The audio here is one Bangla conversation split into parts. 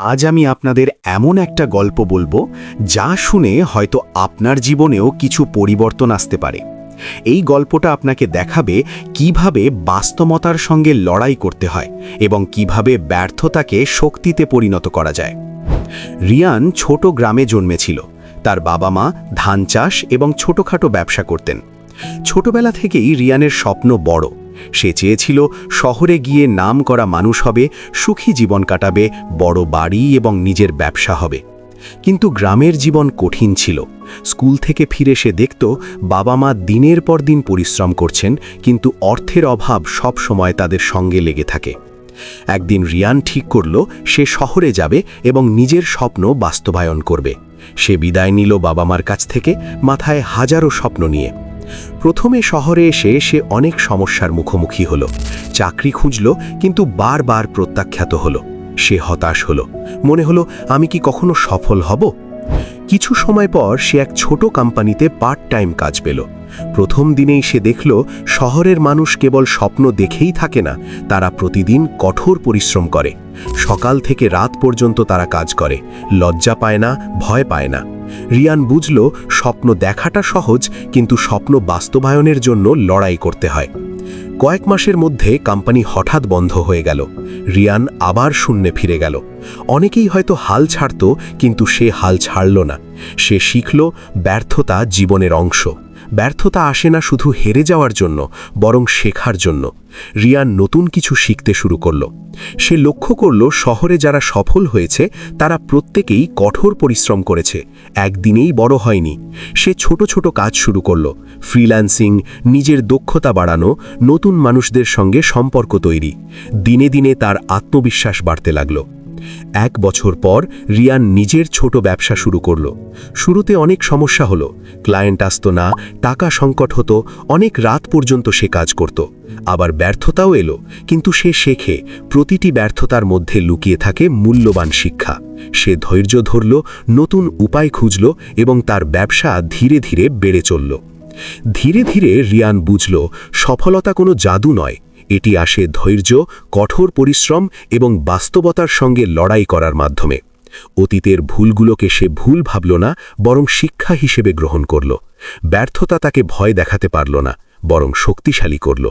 আজ আমি আপনাদের এমন একটা গল্প বলবো যা শুনে হয়তো আপনার জীবনেও কিছু পরিবর্তন আসতে পারে। এই গল্পটা আপনাকে দেখাবে কিভাবে বাস্তবতার সঙ্গে লড়াই করতে হয় এবং কিভাবে ব্যর্থতাকে শক্তিতে পরিণত করা যায়। রিয়ান ছোট গ্রামে জন্মেছিল। তার বাবা মা ধান চাষ এবং ছোটখাটো ব্যবসা করতেন। ছোটবেলা থেকেই রিয়ানের স্বপ্ন বড়। সে চেয়েছিল শহরে গিয়ে নাম করা মানুষ হবে, সুখী জীবন কাটাবে, বড় বাড়ি এবং নিজের ব্যবসা হবে। কিন্তু গ্রামের জীবন কঠিন ছিল। স্কুল থেকে ফিরে সে দেখত বাবা মা দিনের পর দিন পরিশ্রম করছেন, কিন্তু অর্থের অভাব সব সময় তাদের সঙ্গে লেগে থাকে। একদিন রিয়ান ঠিক করল সে শহরে যাবে এবং নিজের স্বপ্ন বাস্তবায়ন করবে। সে বিদায় নিল বাবা মার কাছ থেকে, মাথায় হাজারো স্বপ্ন নিয়ে। প্রথমে শহরে এসে সে অনেক সমস্যার মুখোমুখি হলো। চাকরি খুঁজল, কিন্তু বারবার প্রত্যাখ্যাত হলো। সে হতাশ হলো। মনে হলো, আমি কি কখনো সফল হব? কিছু সময় পর সে এক ছোট কোম্পানিতে পার্ট টাইম কাজ পেল। প্রথম দিনেই সে দেখল শহরের মানুষ কেবল স্বপ্ন দেখেই থাকে না, তারা প্রতিদিন কঠোর পরিশ্রম করে। সকাল থেকে রাত পর্যন্ত তারা কাজ করে, লজ্জা পায় না, ভয় পায় না। রিয়ান বুঝল স্বপ্ন দেখাটা সহজ, কিন্তু স্বপ্ন বাস্তবায়নের জন্য লড়াই করতে হয়। কয়েক মাসের মধ্যে কোম্পানি হঠাৎ বন্ধ হয়ে গেল। রিয়ান আবার শূন্যে ফিরে গেল। অনেকেই হয়তো হাল ছাড়ত, কিন্তু সে হাল ছাড়ল না। সে শিখল ব্যর্থতা জীবনের অংশ। ব্যর্থতা আসে না শুধু হেরে যাওয়ার জন্য, বরং শেখার জন্য। রিয়ান নতুন কিছু শিখতে শুরু করল। সে লক্ষ্য করল শহরে যারা সফল হয়েছে তারা প্রত্যেকেই কঠোর পরিশ্রম করেছে, একদিনেই বড় হয়নি। সে ছোট ছোট কাজ শুরু করল, ফ্রিল্যান্সিং, নিজের দক্ষতা বাড়ানো, নতুন মানুষদের সঙ্গে সম্পর্ক তৈরি। দিনে দিনে তার আত্মবিশ্বাস বাড়তে লাগল। 1 বছর পর রিয়ান নিজের ছোট ব্যবসা শুরু করল। শুরুতে অনেক সমস্যা হলো, ক্লায়েন্ট আসতো না, টাকা সংকট হতো, অনেক রাত পর্যন্ত সে কাজ করত। আবার ব্যর্থতাও এলো, কিন্তু সে শেখে প্রতিটি ব্যর্থতার মধ্যে লুকিয়ে থাকে মূল্যবান শিক্ষা। সে ধৈর্য ধরল, নতুন উপায় খুঁজল এবং তার ব্যবসা ধীরে ধীরে বেড়ে চলল। ধীরে ধীরে রিয়ান বুঝল সফলতা কোনো জাদু নয়, এটি আসে ধৈর্য, কঠোর পরিশ্রম এবং বাস্তবতার সঙ্গে লড়াই করার মাধ্যমে। অতীতের ভুলগুলোকে সে ভুল ভাবল না, বরং শিক্ষা হিসেবে গ্রহণ করল। ব্যর্থতা তাকে ভয় দেখাতে পারল না, বরং শক্তিশালী করল।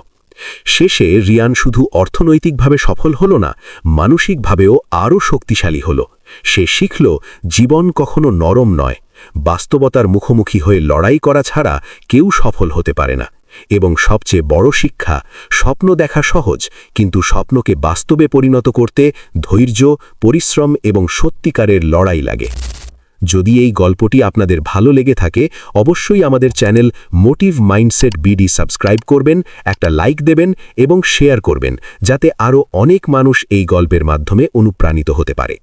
শেষে রিয়ান শুধু অর্থনৈতিকভাবে সফল হল না, মানসিকভাবেও আরও শক্তিশালী হল। সে শিখল জীবন কখনো নরম নয়, বাস্তবতার মুখোমুখি হয়ে লড়াই করা ছাড়া কেউ সফল হতে পারে না। এবং সবচেয়ে বড় শিক্ষা, স্বপ্ন দেখা সহজ, কিন্তু স্বপ্নকে বাস্তবে পরিণত করতে ধৈর্য, পরিশ্রম এবং সত্যিকারের লড়াই লাগে। যদি এই গল্পটি আপনাদের ভালো লেগে থাকে, অবশ্যই আমাদের channel motive mindset BD subscribe করবেন, একটা লাইক দেবেন এবং শেয়ার করবেন, যাতে আরও অনেক মানুষ এই গল্পের মাধ্যমে অনুপ্রাণিত হতে পারে।